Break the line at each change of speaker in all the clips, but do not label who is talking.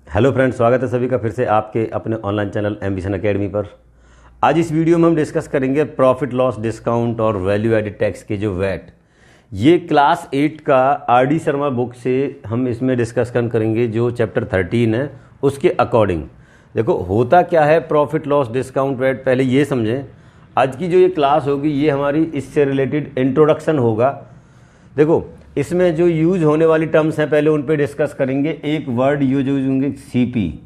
Hello friends, स्वागत है सभी का फिर से आपके अपने ऑनलाइन चैनल एम्बिशन एकेडमी पर। आज इस वीडियो में हम डिस्कस करेंगे प्रॉफिट लॉस डिस्काउंट और वैल्यू एडेड टैक्स के जो वैट। ये क्लास 8 का आर.डी. शर्मा बुक से हम इसमें डिस्कशन करेंगे, जो चैप्टर 13 है उसके अकॉर्डिंग। देखो होता क्या है प्रॉफिट लॉस डिस्काउंट वैट, पहले ये समझें। आज की जो ये क्लास होगी ये हमारी इससे रिलेटेड इंट्रोडक्शन होगा। देखो इसमें जो यूज होने वाली टर्म्स हैं पहले उन पे डिस्कस करेंगे। एक वर्ड यूज होंगे सीपी।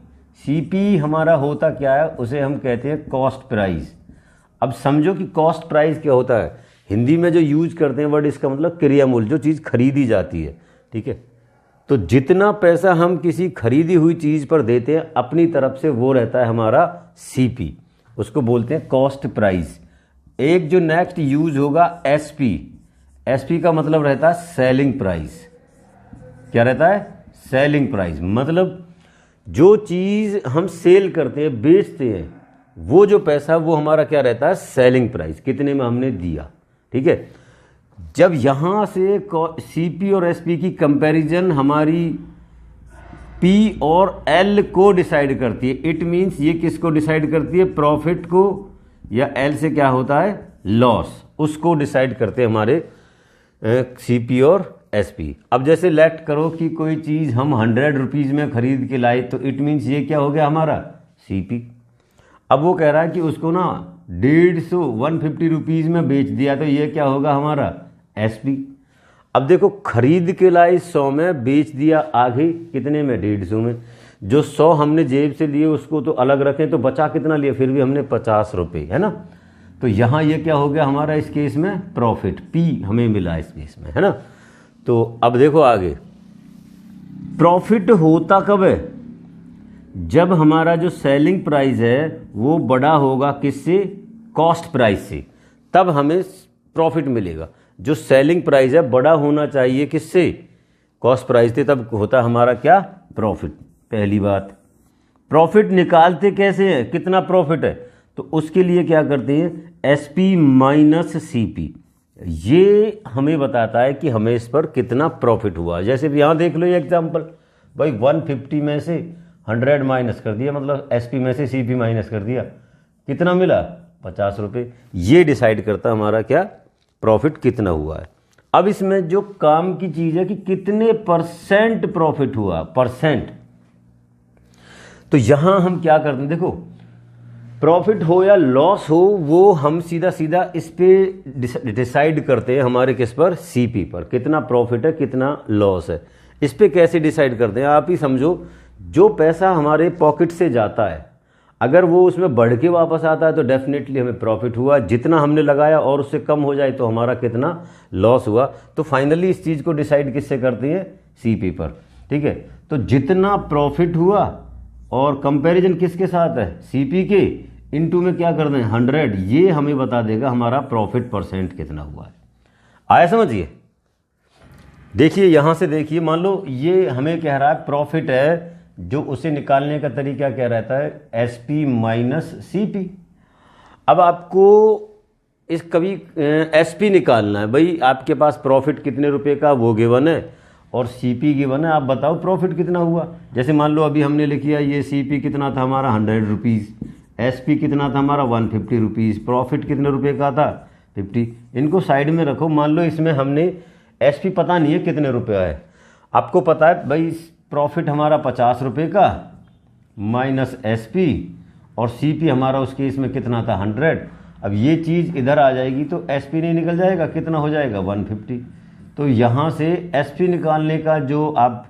सीपी हमारा होता क्या है, उसे हम कहते हैं कॉस्ट प्राइस। अब समझो कि कॉस्ट प्राइस क्या होता है। हिंदी में जो यूज करते हैं वर्ड, इसका मतलब क्रिया मूल्य, जो चीज़ खरीदी जाती है। ठीक है, तो जितना पैसा हम किसी खरीदी हुई चीज़ पर देते हैं अपनी तरफ से, वो रहता है हमारा सीपी, उसको बोलते हैं कॉस्ट प्राइस। एक जो नेक्स्ट यूज होगा एसपी। एसपी का मतलब रहता है सेलिंग प्राइस। क्या रहता है? Selling price. मतलब जो चीज़ हम सेल करते हैं, बेचते हैं, वो जो पैसा वो हमारा क्या रहता है? Selling price. कितने में हमने दिया। ठीक है, जब यहां से सीपी और एसपी की कंपैरिजन हमारी पी और एल को डिसाइड करती है। इट मीन्स ये किसको डिसाइड करती है? प्रॉफिट को, या एल से क्या होता है? लॉस। उसको डिसाइड करते हैं हमारे सीपी और एसपी। अब जैसे लेट करो कि कोई चीज़ हम 100 रुपीज़ में खरीद के लाए, तो इट मीन्स ये क्या हो गया हमारा? सीपी। अब वो कह रहा है कि उसको ना 150 रुपीज़ में बेच दिया, तो ये क्या होगा हमारा? एसपी। अब देखो खरीद के लाए 100 में, बेच दिया आगे कितने में? 150 में। जो 100 हमने जेब से लिए उसको तो अलग रखें, तो बचा कितना लिया? फिर भी हमने 50 रुपये, है ना। तो यहाँ ये क्या हो गया हमारा इस केस में? प्रॉफिट। पी हमें मिला इस केस में, है ना। तो अब देखो आगे, प्रॉफिट होता कब है? जब हमारा जो सेलिंग प्राइस है वो बड़ा होगा किससे? कॉस्ट प्राइस से। तब हमें प्रॉफिट मिलेगा। जो सेलिंग प्राइस है बड़ा होना चाहिए किससे? कॉस्ट प्राइस से। तब होता हमारा क्या? प्रॉफिट। पहली बात, प्रॉफिट निकालते कैसे हैं? कितना प्रॉफिट है, तो उसके लिए क्या करते हैं? SP minus CP. ये हमें बताता है कि हमें इस पर कितना प्रॉफिट हुआ। जैसे भी यहाँ देख लो ये एग्जांपल, भाई 150 में से 100 माइनस कर दिया, मतलब एसपी में से सीपी माइनस कर दिया, कितना मिला? 50 रुपये। ये डिसाइड करता हमारा क्या? प्रॉफिट कितना हुआ है। अब इसमें जो काम की चीज़ है कि कितने परसेंट प्रॉफिट हुआ, परसेंट। तो यहाँ हम क्या करते हैं, देखो प्रॉफिट हो या लॉस हो, वो हम सीधा सीधा इस पे डिसाइड करते हैं हमारे किस पर? सीपी पर। कितना प्रॉफिट है, कितना लॉस है, इस पे कैसे डिसाइड करते हैं? आप ही समझो, जो पैसा हमारे पॉकेट से जाता है अगर वो उसमें बढ़ के वापस आता है तो डेफिनेटली हमें प्रॉफिट हुआ। जितना हमने लगाया और उससे कम हो जाए तो हमारा कितना लॉस हुआ। तो फाइनली इस चीज़ को डिसाइड किससे करते हैं? सीपी पर। ठीक है, तो जितना प्रॉफिट हुआ और कंपैरिजन किसके साथ है? सीपी के, इनटू में क्या कर दें? 100। ये हमें बता देगा हमारा प्रॉफिट परसेंट कितना हुआ है। आया समझिए। देखिए यहां से देखिए, मान लो ये हमें कह रहा है प्रॉफिट है, जो उसे निकालने का तरीका क्या रहता है? SP minus CP. अब आपको इस कभी एसपी निकालना है। भाई आपके पास प्रॉफिट कितने रुपए का वो गिवन है और सीपी गिवन है, आप बताओ प्रॉफिट कितना हुआ। जैसे मान लो अभी हमने लिख लिया ये सीपी कितना था हमारा? 100 रुपीज़। एसपी कितना था हमारा? 150 रुपीज़। प्रॉफिट कितने रुपए का था? 50। इनको साइड में रखो। मान लो इसमें हमने एसपी पता नहीं है कितने रुपया है, आपको पता है भाई प्रॉफिट हमारा 50 रुपये का माइनस एसपी, और सीपी हमारा उस केस में कितना था? 100। अब ये चीज़ इधर आ जाएगी तो एसपी नहीं निकल जाएगा, कितना हो जाएगा? 150। तो यहाँ से एसपी निकालने का जो आप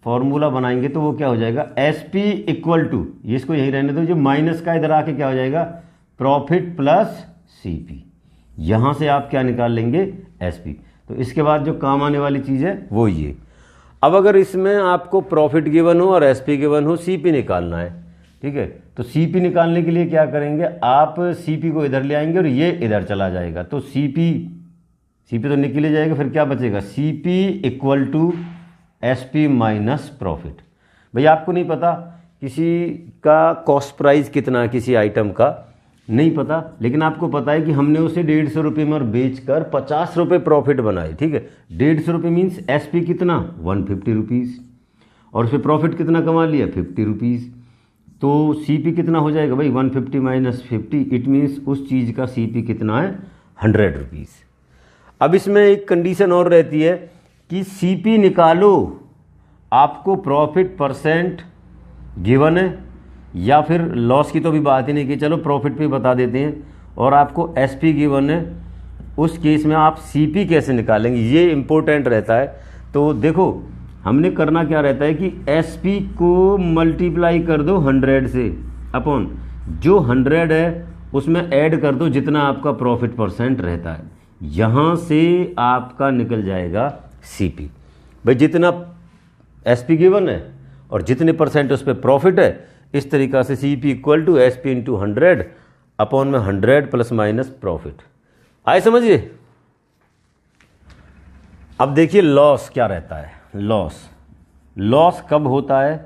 फॉर्मूला बनाएंगे तो वो क्या हो जाएगा? एसपी इक्वल टू, ये इसको यही रहने दो, जो माइनस का इधर आके क्या हो जाएगा? Profit plus CP. यहाँ से आप क्या निकाल लेंगे? एसपी। तो इसके बाद जो काम आने वाली चीज़ है वो ये। अब अगर इसमें आपको प्रॉफिट गिवन हो और एसपी गिवन हो, सीपी निकालना है। ठीक है, तो सीपी निकालने के लिए क्या करेंगे? आप सीपी को इधर ले आएंगे और ये इधर चला जाएगा, तो सीपी तो निकले जाएगा, फिर क्या बचेगा? CP equal to SP minus profit. भैया आपको नहीं पता किसी का कॉस्ट प्राइस कितना है, किसी आइटम का नहीं पता, लेकिन आपको पता है कि हमने उसे 150 रुपये में बेचकर 50 रुपये प्रॉफिट बनाए। ठीक है, 150 रुपये मीन्स एसपी कितना? 150 रुपीज़। और उसमें प्रॉफिट कितना कमा लिया 50 रुपीज़। तो सीपी कितना हो जाएगा भाई 150 माइनस 50, इट मीन्स उस चीज़ का सीपी कितना है 100 रुपीज़। अब इसमें एक कंडीशन और रहती है कि सीपी निकालो, आपको प्रॉफिट परसेंट गिवन है या फिर लॉस की तो भी बात ही नहीं की, चलो प्रॉफिट पे बता देते हैं, और आपको एसपी गिवन है, उस केस में आप सीपी कैसे निकालेंगे ये इंपॉर्टेंट रहता है। तो देखो हमने करना क्या रहता है कि एसपी को मल्टीप्लाई कर दो 100 से, अपॉन जो 100 है उसमें ऐड कर दो जितना आपका प्रॉफिट परसेंट रहता है, यहाँ से आपका निकल जाएगा सीपी। भाई जितना एसपी गिवन है और जितने परसेंट उस पर प्रॉफिट है, इस तरीक़ा से CP equal to SP into 100 upon में 100 प्लस माइनस प्रॉफिट। आए समझिए। अब देखिए लॉस क्या रहता है। लॉस कब होता है,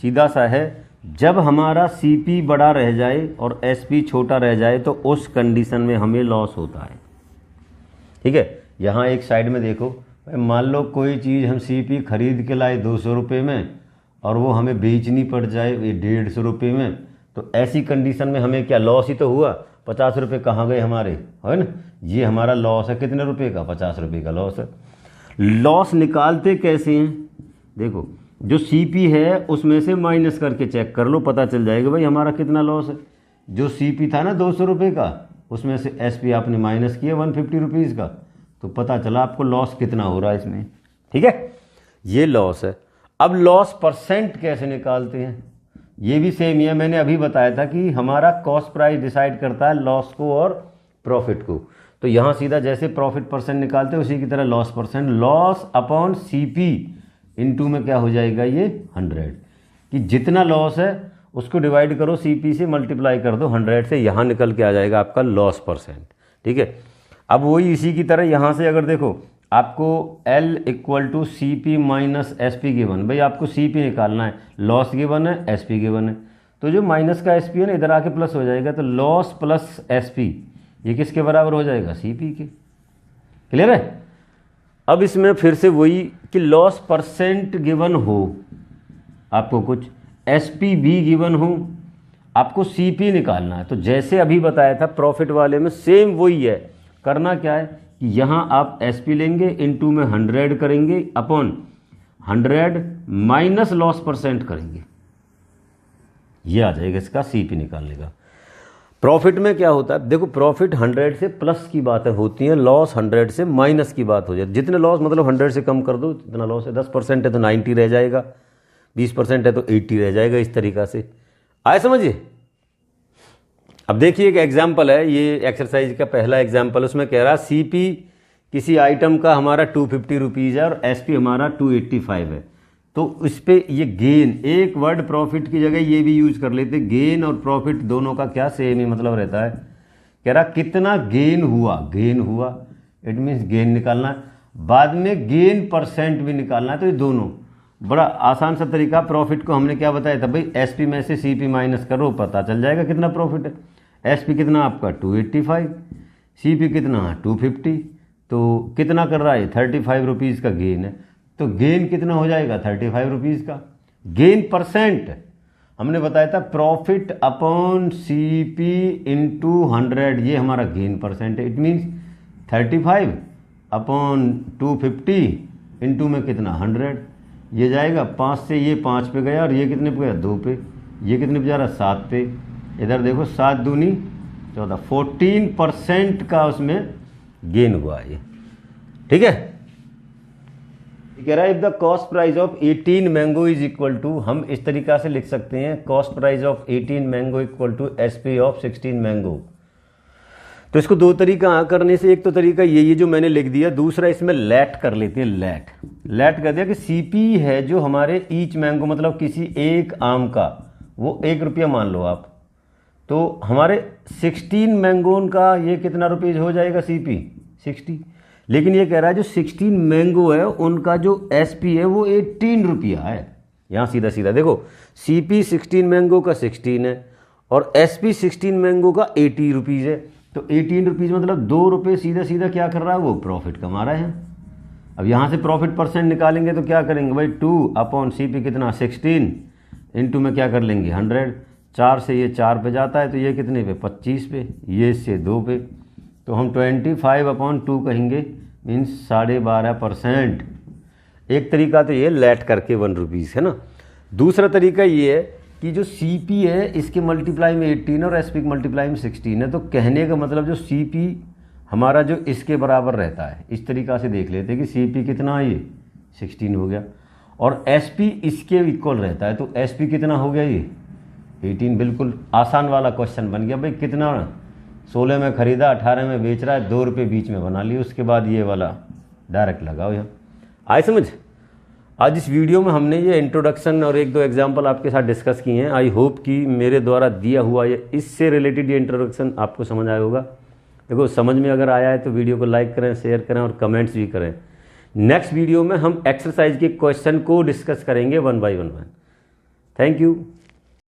सीधा सा है, जब हमारा सीपी बड़ा रह जाए और एसपी छोटा रह जाए तो उस कंडीशन में हमें लॉस होता है। ठीक है, यहाँ एक साइड में देखो, मान लो कोई चीज़ हम सीपी खरीद के लाए 200 रुपये में और वो हमें बेचनी पड़ जाए 150 रुपये में, तो ऐसी कंडीशन में हमें क्या लॉस ही तो हुआ, 50 रुपये कहाँ गए हमारे, है ना, ये हमारा लॉस है। कितने रुपये का, 50 रुपये का लॉस है। लॉस निकालते कैसे हैं, देखो जो सीपी है उसमें से माइनस करके चेक कर लो, पता चल जाएगा भाई हमारा कितना लॉस है। जो सीपी था ना 200 रुपये का, उसमें से एसपी आपने माइनस किया 150 रुपीज़ का, तो पता चला आपको लॉस कितना हो रहा है इसमें। ठीक है, ये लॉस है। अब लॉस परसेंट कैसे निकालते हैं, ये भी सेम ही है। मैंने अभी बताया था कि हमारा कॉस्ट प्राइस डिसाइड करता है लॉस को और प्रॉफिट को, तो यहाँ सीधा जैसे प्रॉफिट परसेंट निकालते हैं उसी की तरह loss percent, loss upon CP into में क्या हो जाएगा ये 100, कि जितना लॉस है उसको डिवाइड करो सीपी से, मल्टीप्लाई कर दो 100 से, यहाँ निकल के आ जाएगा आपका लॉस परसेंट। ठीक है, अब वही इसी की तरह यहाँ से अगर देखो आपको L equal to C P minus S P given, भाई आपको सी पी निकालना है, लॉस गिवन है, एस पी गिवन है, तो जो माइनस का एस पी है ना इधर आके प्लस हो जाएगा, तो लॉस प्लस एस पी ये किसके बराबर हो जाएगा, सी पी के। क्लियर है। अब इसमें फिर से वही कि लॉस परसेंट गिवन हो आपको, कुछ एस पी भी गिवन हो, आपको सी पी निकालना है। तो जैसे अभी बताया था प्रॉफिट वाले में सेम वही है। करना क्या है कि यहाँ आप एस पी लेंगे, इनटू में 100 करेंगे, अपॉन 100 माइनस लॉस परसेंट करेंगे, ये आ जाएगा इसका सी पी निकालने का। प्रॉफिट में क्या होता है, देखो प्रॉफिट 100 से प्लस की बातें होती हैं, लॉस 100 से माइनस की बात हो जाए। जितने लॉस मतलब 100 से कम कर दो जितना लॉस है, 10% है तो 90 रह जाएगा, 20% है तो 80 रह जाएगा, इस तरीक़ा से। आए समझिए। अब देखिए एक एग्जाम्पल है, ये एक्सरसाइज का पहला एग्जाम्पल, उसमें कह रहा सीपी किसी आइटम का हमारा 250 रुपीज़ है और एसपी हमारा 285 है। तो इस पर ये गेन, एक वर्ड प्रॉफिट की जगह ये भी यूज कर लेते, गेन और प्रॉफिट दोनों का क्या सेम ही मतलब रहता है। कह रहा कितना गेन हुआ, इट मीन्स गेन निकालना है, बाद में गेन परसेंट भी निकालना है। तो ये दोनों बड़ा आसान सा तरीका। प्रॉफिट को हमने क्या बताया था भाई, एसपी में से सीपी माइनस करो, पता चल जाएगा कितना प्रॉफिट है। एसपी कितना आपका 285, सीपी कितना 250, तो कितना कर रहा है 35 रुपीज़ का गेन है। तो गेन कितना हो जाएगा 35 रुपीज़ का। गेन परसेंट हमने बताया था प्रॉफिट अपॉन सीपी इंटू 100, ये हमारा गेन परसेंट है। इट मीन्स 35 अपॉन 250 इंटू में कितना 100, ये जाएगा 5 से, ये 5 पे गया और ये कितने पे गया 2 पे, ये कितने पे जा रहा 7 पे। इधर देखो 7 दूनी 14, 14% का उसमें गेन हुआ ये। ठीक है, कह रहा है if the cost price of 18 mango is equal to, हम इस तरीका से लिख सकते हैं cost price of 18 mango equal to SP of 16 mango. तो इसको दो तरीका करने से, एक तो तरीका ये जो मैंने लिख दिया, दूसरा इसमें लेट कर लेते हैं। लेट कर दिया कि सीपी है जो हमारे ईच मैंगो मतलब किसी एक आम का, वो 1 रुपया मान लो आप, तो हमारे 16 मैंगोन का ये कितना रुपीज़ हो जाएगा सीपी 60। लेकिन ये कह रहा है जो 16 मैंगो है उनका जो एसपी है वो 18 रुपया है। यहाँ सीधा सीधा देखो सीपी 16 मैंगो का 16 है और एसपी 16 मैंगो का 80 रुपीज़ है। तो 18 रुपीज़ मतलब 2 रुपये सीधा सीधा क्या कर रहा है वो प्रॉफिट कमा रहा है। अब यहाँ से प्रॉफिट परसेंट निकालेंगे तो क्या करेंगे भाई, 2/CP कितना 16 इंटू में क्या कर लेंगे 100, 4 से ये 4 पे जाता है तो ये कितने पे 25 पे, ये इससे 2 पे, तो हम 25/2 कहेंगे, मीन्स 12.5%। एक तरीका तो ये लेट करके 1 रुपीज़ है ना। दूसरा तरीका ये है कि जो CP है इसके मल्टीप्लाई में 18 और SP के मल्टीप्लाई में 16 है, तो कहने का मतलब जो CP हमारा जो इसके बराबर रहता है, इस तरीक़ा से देख लेते हैं कि CP कितना है, ये 16 हो गया, और SP इसके इक्वल रहता है, तो SP कितना हो गया, ये 18। बिल्कुल आसान वाला क्वेश्चन बन गया भाई, कितना 16 में ख़रीदा 18 में बेच रहा है, 2 रुपये बीच में बना लिए, उसके बाद ये वाला डायरेक्ट लगाओ यहाँ। आए समझ। आज इस वीडियो में हमने ये इंट्रोडक्शन और 1-2 एग्जांपल आपके साथ डिस्कस किए हैं। आई होप कि मेरे द्वारा दिया हुआ ये इससे रिलेटेड ये इंट्रोडक्शन आपको समझ आया होगा। देखो समझ में अगर आया है तो वीडियो को लाइक करें, शेयर करें और कमेंट्स भी करें। नेक्स्ट वीडियो में हम एक्सरसाइज के क्वेश्चन को डिस्कस करेंगे 1 बाय 1। Thank you.